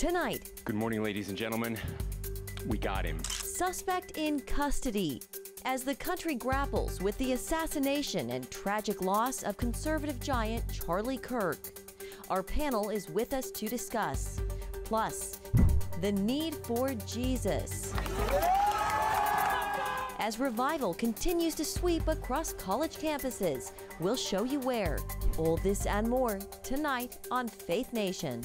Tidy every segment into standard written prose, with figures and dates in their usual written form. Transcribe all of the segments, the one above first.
Tonight. Good morning, ladies and gentlemen. We got him. Suspect in custody. As the country grapples with the assassination and tragic loss of conservative giant Charlie Kirk. Our panel is with us to discuss. Plus, the need for Jesus. As revival continues to sweep across college campuses, we'll show you where. All this and more tonight on Faith Nation.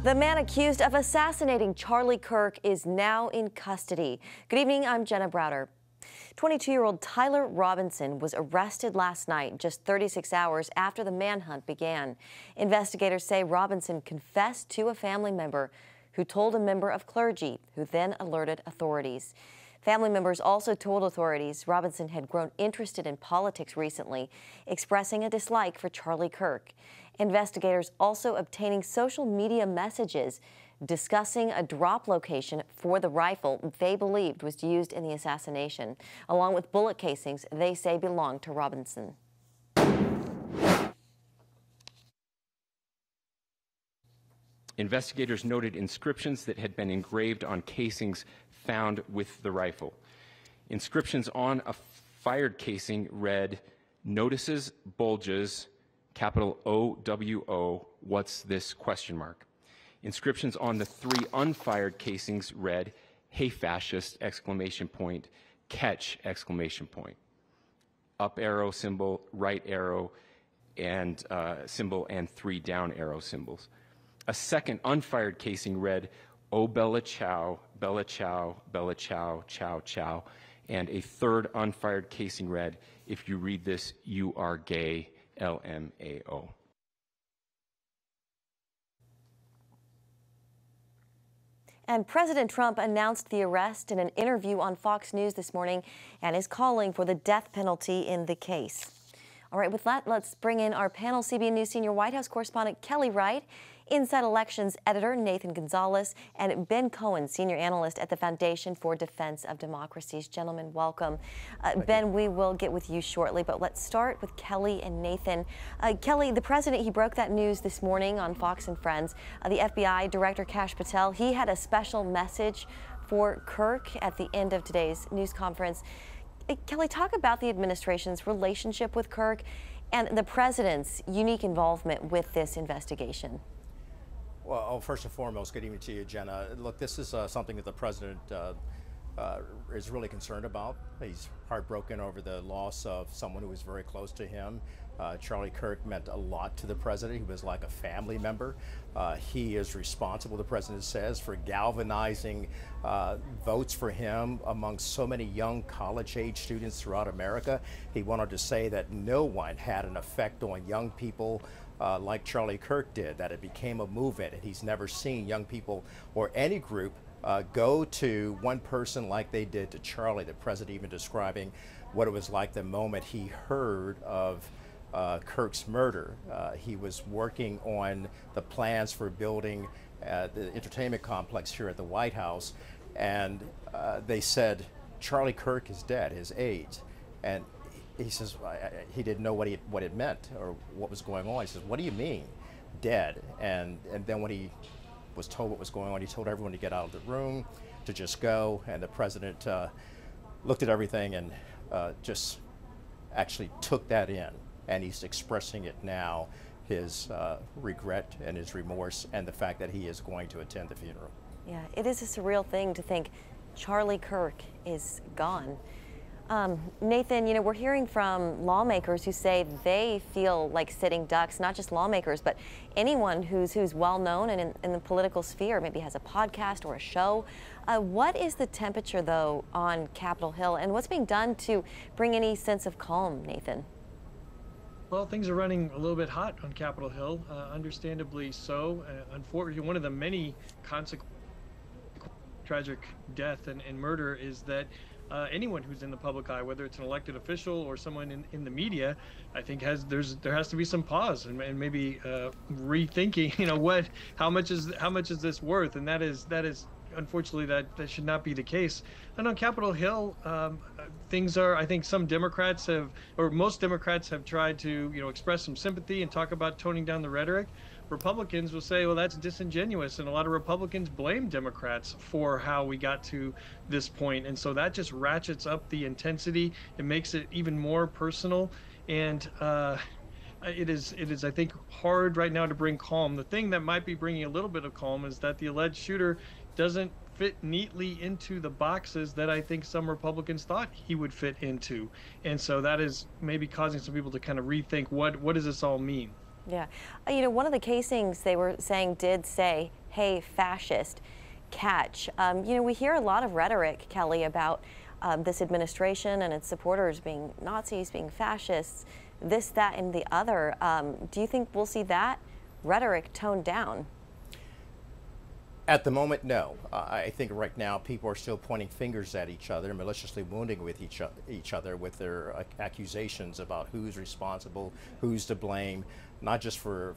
The man accused of assassinating Charlie Kirk is now in custody. Good evening, I'm Jenna Browder. 22-year-old Tyler Robinson was arrested last night, just 36 hours after the manhunt began. Investigators say Robinson confessed to a family member who told a member of clergy, who then alerted authorities. Family members also told authorities Robinson had grown interested in politics recently, expressing a dislike for Charlie Kirk. Investigators also obtaining social media messages discussing a drop location for the rifle they believed was used in the assassination, along with bullet casings they say belonged to Robinson. Investigators noted inscriptions that had been engraved on casings found with the rifle. Inscriptions on a fired casing read, "Notices bulges, capital OWO, what's this question mark?" Inscriptions on the 3 unfired casings read, "Hey fascist, exclamation point, catch, exclamation point." Up arrow symbol, right arrow and symbol, and 3 down arrow symbols. A second unfired casing read, "Oh Bella Ciao, Bella Ciao, Bella Ciao, Ciao Ciao." And a third unfired casing read, "If you read this, you are gay, LMAO." And President Trump announced the arrest in an interview on Fox News this morning and is calling for the death penalty in the case. All right, with that, let's bring in our panel, CBN News senior White House correspondent Kelly Wright, Inside Elections editor Nathan Gonzalez, and Ben Cohen, senior analyst at the Foundation for Defense of Democracies. Gentlemen, welcome. Ben, we will get with you shortly, but let's start with Kelly and Nathan. Kelly, the president, he broke that news this morning on Fox and Friends. The FBI Director Kash Patel, he had a special message for Kirk at the end of today's news conference. Kelly, talk about the administration's relationship with Kirk and the president's unique involvement with this investigation. Well, first and foremost, good evening to you, Jenna. Look, this is something that the president is really concerned about. He's heartbroken over the loss of someone who was very close to him. Charlie Kirk meant a lot to the president. He was like a family member. He is responsible, the president says, for galvanizing votes for him among so many young college-age students throughout America. He wanted to say that no one had an effect on young people like Charlie Kirk did, that it became a movement, and he's never seen young people or any group go to one person like they did to Charlie. The president even describing what it was like the moment he heard of Kirk's murder. He was working on the plans for building the entertainment complex here at the White House, and they said, "Charlie Kirk is dead, his aides." And he says he didn't know what it meant or what was going on. He says, "What do you mean, dead?" And then when he was told what was going on, he told everyone to get out of the room, to just go. And the president looked at everything and just actually took that in. And he's expressing it now, his regret and his remorse, and the fact that he is going to attend the funeral. Yeah, it is a surreal thing to think Charlie Kirk is gone. Nathan, you know, we're hearing from lawmakers who say they feel like sitting ducks, not just lawmakers, but anyone who's well known and in the political sphere, maybe has a podcast or a show. What is the temperature, though, on Capitol Hill, and what's being done to bring any sense of calm, Nathan? Well, things are running a little bit hot on Capitol Hill, understandably so. Unfortunately, one of the many consequences of tragic death and murder is that anyone who's in the public eye, whether it's an elected official or someone in the media, I think there has to be some pause and maybe rethinking, you know, how much is this worth? And that is unfortunately, that should not be the case. And on Capitol Hill, things are, I think some Democrats have, or most Democrats have tried to, express some sympathy and talk about toning down the rhetoric. Republicans will say, well, that's disingenuous. And a lot of Republicans blame Democrats for how we got to this point. And so that just ratchets up the intensity. It makes it even more personal. And it is, I think, hard right now to bring calm. The thing that might be bringing a little bit of calm is that the alleged shooter doesn't fit neatly into the boxes that I think some Republicans thought he would fit into. And so that is maybe causing some people to kind of rethink what does this all mean? Yeah. One of the casings they were saying did say, hey, fascist, catch. We hear a lot of rhetoric, Kelly, about this administration and its supporters being Nazis, being fascists, this, that, and the other. Do you think we'll see that rhetoric toned down? At the moment, no. I think right now people are still pointing fingers at each other, maliciously wounding with each other with their accusations about who's responsible, who's to blame, not just for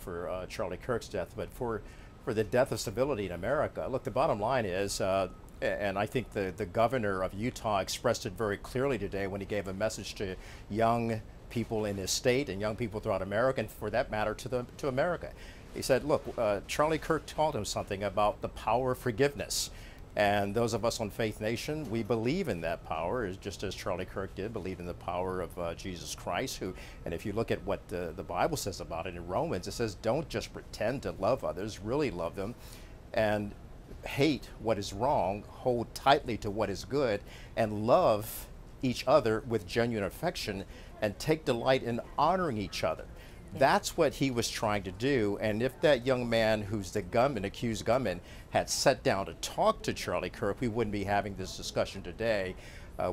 Charlie Kirk's death, but for the death of civility in America. Look, the bottom line is, and I think the governor of Utah expressed it very clearly today when he gave a message to young people in his state and young people throughout America, and for that matter to America. He said, look, Charlie Kirk taught him something about the power of forgiveness. And those of us on Faith Nation, we believe in that power, just as Charlie Kirk did, believe in the power of Jesus Christ, and if you look at what the Bible says about it in Romans, it says, don't just pretend to love others, really love them, and hate what is wrong, hold tightly to what is good, and love each other with genuine affection, and take delight in honoring each other. That's what he was trying to do. And if that young man who's the gunman, accused gunman, had sat down to talk to Charlie Kirk, we wouldn't be having this discussion today.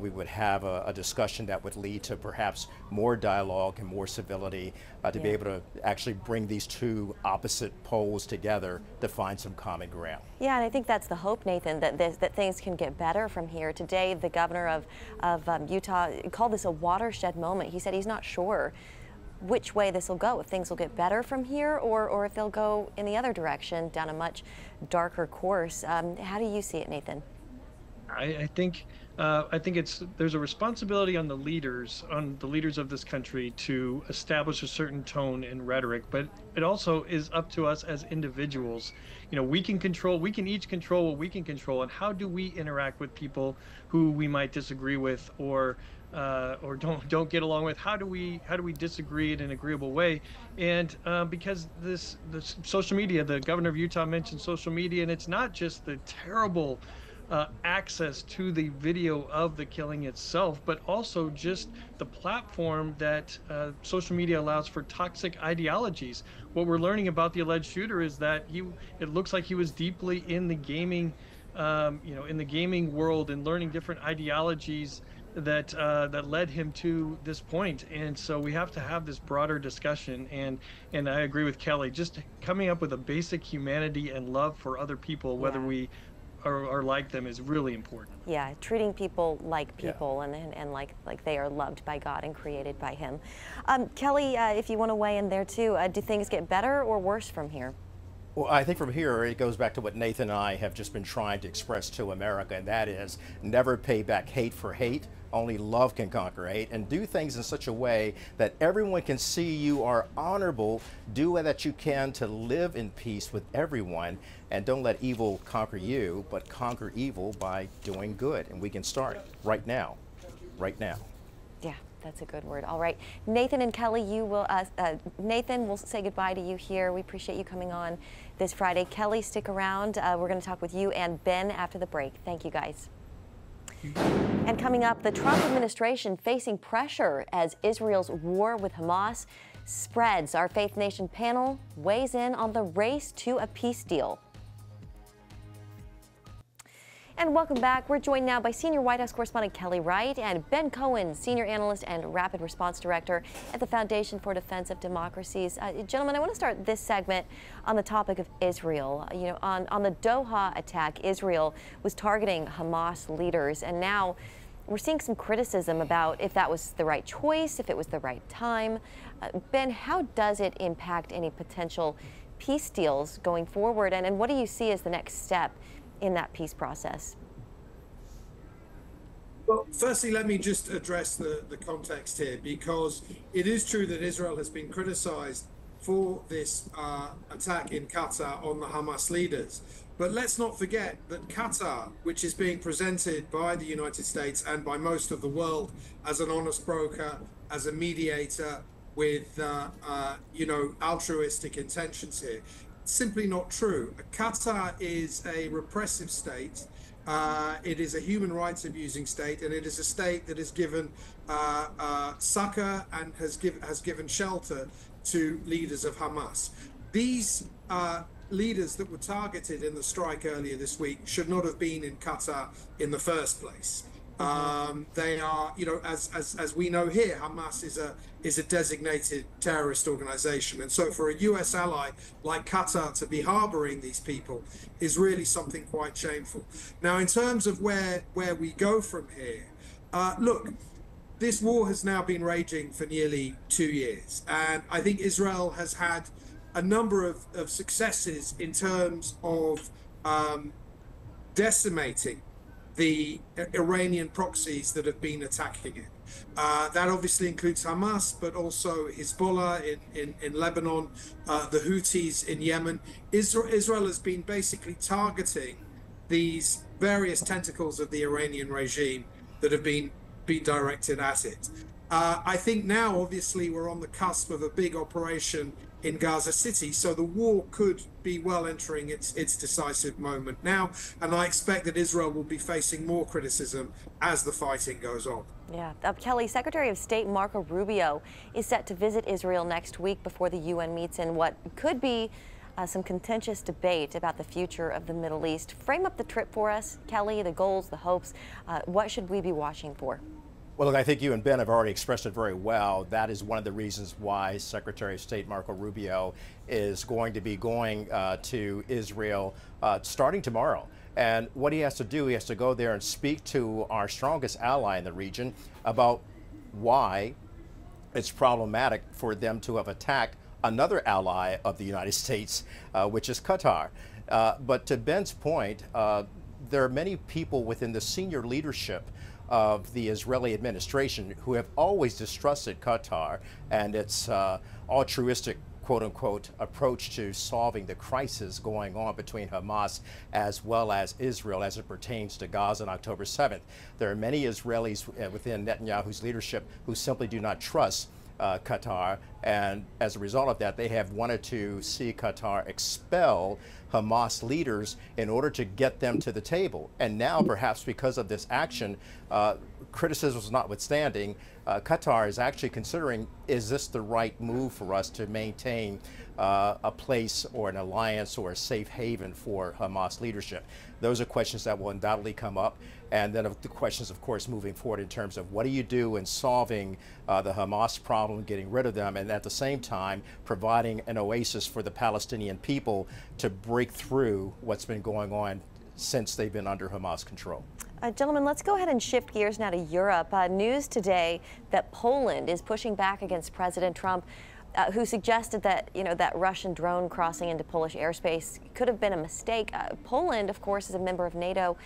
We would have a discussion that would lead to perhaps more dialogue and more civility to be able to actually bring these two opposite poles together to find some common ground. Yeah, and I think that's the hope, Nathan, that things can get better from here. Today, the governor of Utah called this a watershed moment. He said he's not sure which way this will go, if things will get better from here or if they'll go in the other direction, down a much darker course. How do you see it, Nathan? I think there's a responsibility on the leaders of this country to establish a certain tone and rhetoric, but it also is up to us as individuals. We can each control what we can control, and how do we interact with people who we might disagree with or don't get along with? How do we disagree in an agreeable way? And because this social media, the governor of Utah mentioned social media, and it's not just the terrible access to the video of the killing itself, but also just the platform that social media allows for toxic ideologies. What we're learning about the alleged shooter is that it looks like he was deeply in the gaming, in the gaming world, and learning different ideologies that led him to this point. And so we have to have this broader discussion, and I agree with Kelly, just coming up with a basic humanity and love for other people, whether we are like them, is really important. Yeah, treating people like people, and like they are loved by God and created by Him. Kelly, if you want to weigh in there too, do things get better or worse from here? Well, I think from here it goes back to what Nathan and I have just been trying to express to America, and that is never pay back hate for hate. Only love can conquer hate, and do things in such a way that everyone can see you are honorable. Do what that you can to live in peace with everyone, and don't let evil conquer you, but conquer evil by doing good. And we can start right now, right now. Yeah, that's a good word. All right, Nathan and Kelly, Nathan, we'll say goodbye to you here. We appreciate you coming on this Friday. Kelly, stick around. We're going to talk with you and Ben after the break. Thank you, guys. And coming up, the Trump administration facing pressure as Israel's war with Hamas spreads. Our Faith Nation panel weighs in on the race to a peace deal. And welcome back. We're joined now by senior White House correspondent Kelly Wright and Ben Cohen, senior analyst and rapid response director at the Foundation for Defense of Democracies. Gentlemen, I want to start this segment on the topic of Israel. On the Doha attack, Israel was targeting Hamas leaders, and now we're seeing some criticism about if that was the right choice, if it was the right time. Ben, how does it impact any potential peace deals going forward, and what do you see as the next step in that peace process? Well, firstly, let me just address the context here, because it is true that Israel has been criticized for this attack in Qatar on the Hamas leaders. But let's not forget that Qatar, which is being presented by the United States and by most of the world as an honest broker, as a mediator with, altruistic intentions here, it's simply not true. Qatar is a repressive state. It is a human rights abusing state, and it is a state that has given succor and has given shelter to leaders of Hamas. These leaders that were targeted in the strike earlier this week should not have been in Qatar in the first place. They are, as we know here, Hamas is a designated terrorist organization, and so for a U.S. ally like Qatar to be harboring these people is really something quite shameful. Now, in terms of where we go from here, look, this war has now been raging for nearly 2 years, and I think Israel has had a number of successes in terms of decimating the Iranian proxies that have been attacking it. That obviously includes Hamas, but also Hezbollah in Lebanon, the Houthis in Yemen. Israel has been basically targeting these various tentacles of the Iranian regime that have been directed at it. I think now, obviously, we're on the cusp of a big operation in Gaza City, so the war could be well entering its decisive moment now, and I expect that Israel will be facing more criticism as the fighting goes on. Yeah. Kelly, Secretary of State Marco Rubio is set to visit Israel next week before the UN meets in what could be some contentious debate about the future of the Middle East. Frame up the trip for us, Kelly, the goals, the hopes. What should we be watching for? Well, look, I think you and Ben have already expressed it very well. That is one of the reasons why Secretary of State Marco Rubio is going to be going to Israel starting tomorrow. And what he has to do, he has to go there and speak to our strongest ally in the region about why it's problematic for them to have attacked another ally of the United States, which is Qatar. But to Ben's point, there are many people within the senior leadership of the Israeli administration who have always distrusted Qatar and its altruistic, quote unquote, approach to solving the crisis going on between Hamas as well as Israel as it pertains to Gaza on October 7th. There are many Israelis within Netanyahu's leadership who simply do not trust Qatar, and as a result of that, they have wanted to see Qatar expel Hamas leaders in order to get them to the table. And now, perhaps because of this action, criticisms notwithstanding, Qatar is actually considering, is this the right move for us to maintain a place or an alliance or a safe haven for Hamas leadership? Those are questions that will undoubtedly come up. And then the questions, of course, moving forward in terms of what do you do in solving the Hamas problem, getting rid of them, and at the same time providing an oasis for the Palestinian people to break through what's been going on since they've been under Hamas control. Gentlemen, let's go ahead and shift gears now to Europe. News today that Poland is pushing back against President Trump, who suggested that, that Russian drone crossing into Polish airspace could have been a mistake. Poland, of course, is a member of NATO.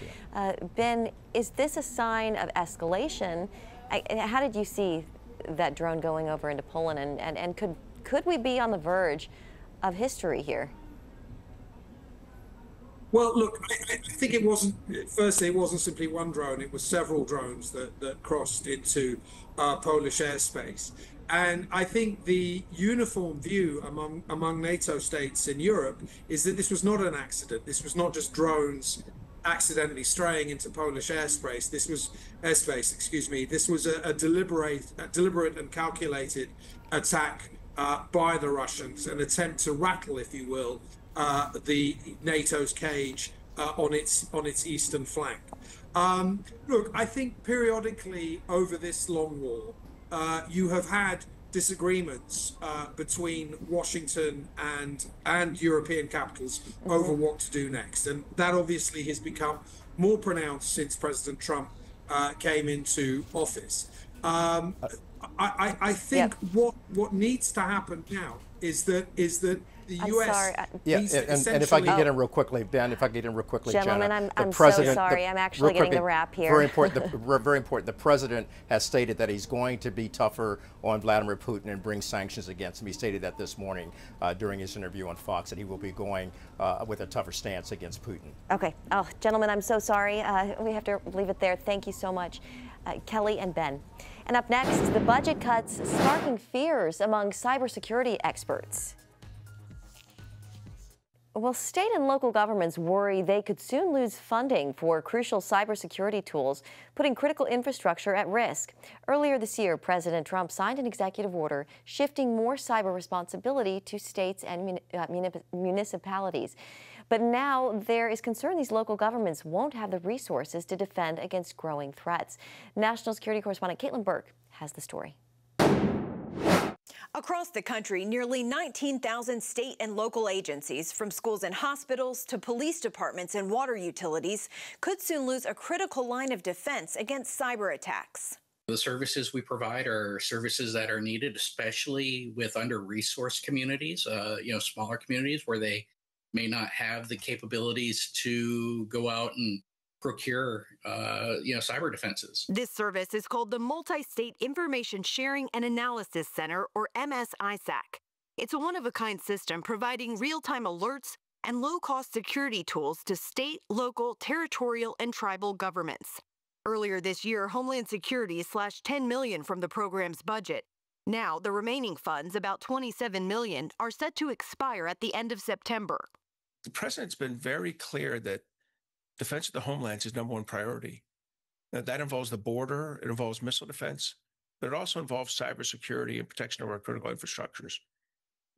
Ben, is this a sign of escalation? How did you see that drone going over into Poland, and could we be on the verge of history here? Well, look, I think it wasn't, firstly, it wasn't simply one drone, it was several drones that crossed into Polish airspace. And I think the uniform view among NATO states in Europe is that this was not an accident. This was not just drones accidentally straying into Polish airspace. This was This was a deliberate and calculated attack by the Russians, an attempt to rattle, if you will, the NATO's cage on its eastern flank. Look, I think periodically over this long war, you have had disagreements between Washington and European capitals over what to do next, and that obviously has become more pronounced since President Trump came into office. I think what needs to happen now is that the I'm U.S. sorry. And if I could get in real quickly, Ben, if I could get in real quickly, Gentlemen, Jenna, I'm so sorry. I'm actually getting the wrap here. Very important. Very important. The president has stated that he's going to be tougher on Vladimir Putin and bring sanctions against him. He stated that this morning during his interview on Fox, that he will be going with a tougher stance against Putin. Okay. Oh, gentlemen, I'm so sorry. We have to leave it there. Thank you so much, Kelly and Ben. And up next, the budget cuts sparking fears among cybersecurity experts. Well, state and local governments worry they could soon lose funding for crucial cybersecurity tools, putting critical infrastructure at risk. Earlier this year, President Trump signed an executive order shifting more cyber responsibility to states and municipalities. But now there is concern these local governments won't have the resources to defend against growing threats. National security correspondent Caitlin Burke has the story. Across the country, nearly 19,000 state and local agencies, from schools and hospitals to police departments and water utilities, could soon lose a critical line of defense against cyber attacks. The services we provide are services that are needed, especially with under-resourced communities, smaller communities where they may not have the capabilities to go out and procure, cyber defenses. This service is called the Multi-State Information Sharing and Analysis Center, or MSISAC. It's a one-of-a-kind system providing real-time alerts and low-cost security tools to state, local, territorial, and tribal governments. Earlier this year, Homeland Security slashed $10 million from the program's budget. Now, the remaining funds, about $27 million, are set to expire at the end of September. The president's been very clear that defense of the homeland is number one priority. Now, that involves the border, it involves missile defense, but it also involves cybersecurity and protection of our critical infrastructures.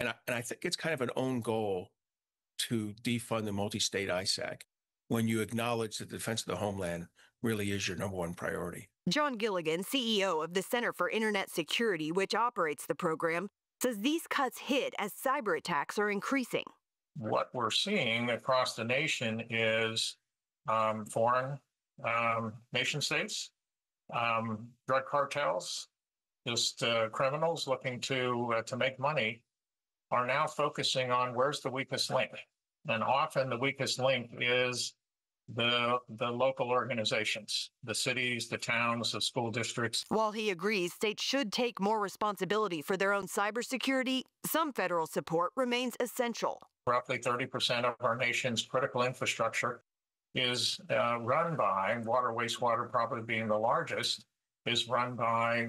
And I think it's kind of an own goal to defund the multi-state ISAC when you acknowledge that the defense of the homeland really is your number one priority. John Gilligan, CEO of the Center for Internet Security, which operates the program, says these cuts hit as cyber attacks are increasing. What we're seeing across the nation is foreign nation states, drug cartels, just criminals looking to make money are now focusing on where's the weakest link. And often the weakest link is the local organizations, the cities, the towns, the school districts. While he agrees states should take more responsibility for their own cybersecurity, some federal support remains essential. Roughly 30% of our nation's critical infrastructure is run by, water, wastewater probably being the largest, is run by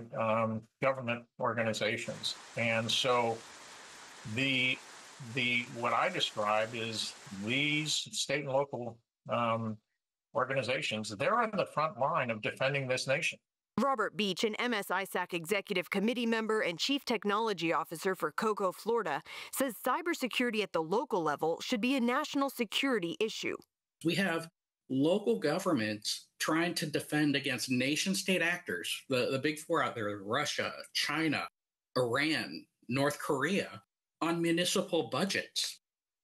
government organizations. And so what I describe is these state and local organizations, they're on the front line of defending this nation. Robert Beach, an MSISAC executive committee member and chief technology officer for Cocoa, Florida, says cybersecurity at the local level should be a national security issue. We have local governments trying to defend against nation-state actors, the big four out there, Russia, China, Iran, North Korea, on municipal budgets.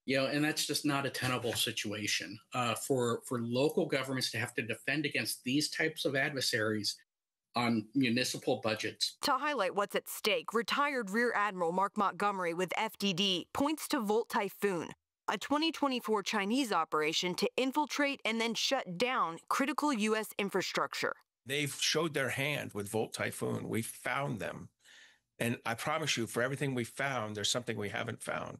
And that's just not a tenable situation for local governments to have to defend against these types of adversaries on municipal budgets. To highlight what's at stake, retired Rear Admiral Mark Montgomery with FDD points to Volt Typhoon, a 2024 Chinese operation to infiltrate and then shut down critical U.S. infrastructure. They've showed their hand with Volt Typhoon. We found them. And I promise you, for everything we found, there's something we haven't found.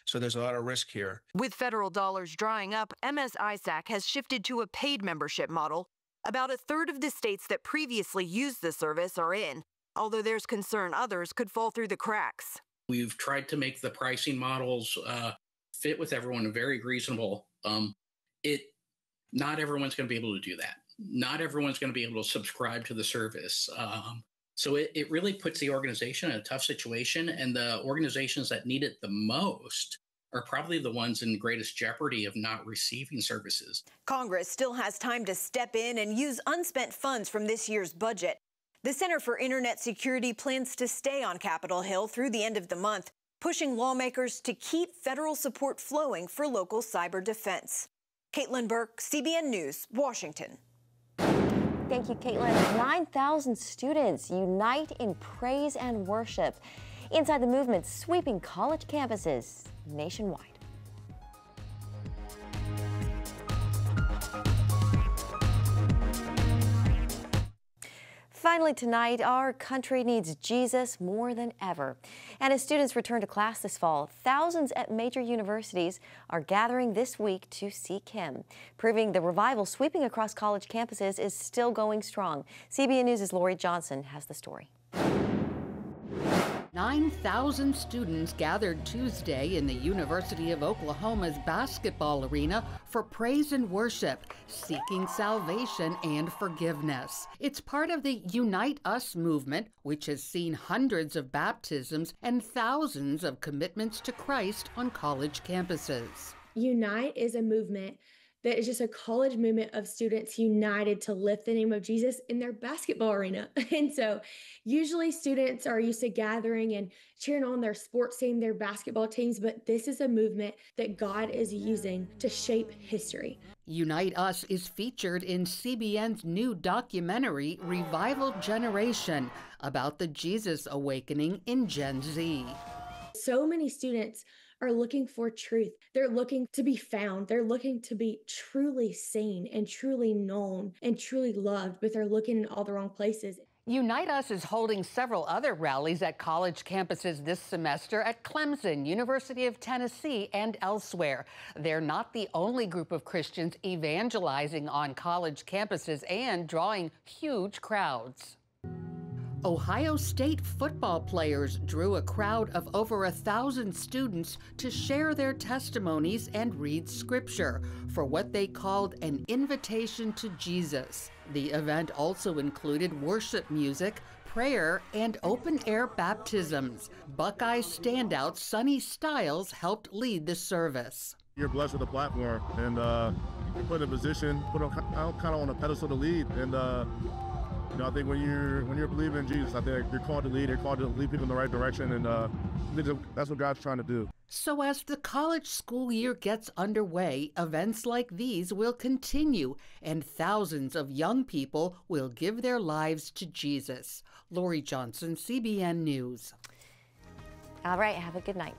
So there's a lot of risk here. With federal dollars drying up, MSISAC has shifted to a paid membership model. About a third of the states that previously used the service are in, although there's concern others could fall through the cracks. We've tried to make the pricing models fit with everyone, very reasonable. Not everyone's going to be able to do that. Not everyone's going to be able to subscribe to the service. So it really puts the organization in a tough situation, and the organizations that need it the most are probably the ones in greatest jeopardy of not receiving services. Congress still has time to step in and use unspent funds from this year's budget. The Center for Internet Security plans to stay on Capitol Hill through the end of the month, pushing lawmakers to keep federal support flowing for local cyber defense. Caitlin Burke, CBN News, Washington. Thank you, Caitlin. 9,000 students unite in praise and worship. inside the movement sweeping college campuses nationwide. Finally tonight, our country needs Jesus more than ever. And as students return to class this fall, thousands at major universities are gathering this week to seek him, proving the revival sweeping across college campuses is still going strong. CBN News' Lori Johnson has the story. 9,000 students gathered Tuesday in the University of Oklahoma's basketball arena for praise and worship, seeking salvation and forgiveness. It's part of the Unite Us movement, which has seen hundreds of baptisms and thousands of commitments to Christ on college campuses. Unite is a movement that is just a college movement of students united to lift the name of Jesus in their basketball arena. And so usually students are used to gathering and cheering on their sports team, their basketball teams, but this is a movement that God is using to shape history. Unite Us is featured in CBN's new documentary, Revival Generation, about the Jesus awakening in Gen Z. So many students are looking for truth. They're looking to be found. They're looking to be truly seen and truly known and truly loved, but they're looking in all the wrong places. Unite Us is holding several other rallies at college campuses this semester at Clemson, University of Tennessee, and elsewhere. They're not the only group of Christians evangelizing on college campuses and drawing huge crowds. Ohio State football players drew a crowd of over 1,000 students to share their testimonies and read scripture for what they called an invitation to Jesus. The event also included worship music, prayer, and open-air baptisms. Buckeye standout Sonny Styles helped lead the service. You're blessed with a platform, and you're put in a position, put kind of on a pedestal to lead, and I think when you're believing in Jesus, I think you're called to lead. You're called to lead people in the right direction, and that's what God's trying to do. So as the college school year gets underway, events like these will continue, and thousands of young people will give their lives to Jesus. Lori Johnson, CBN News. All right, have a good night.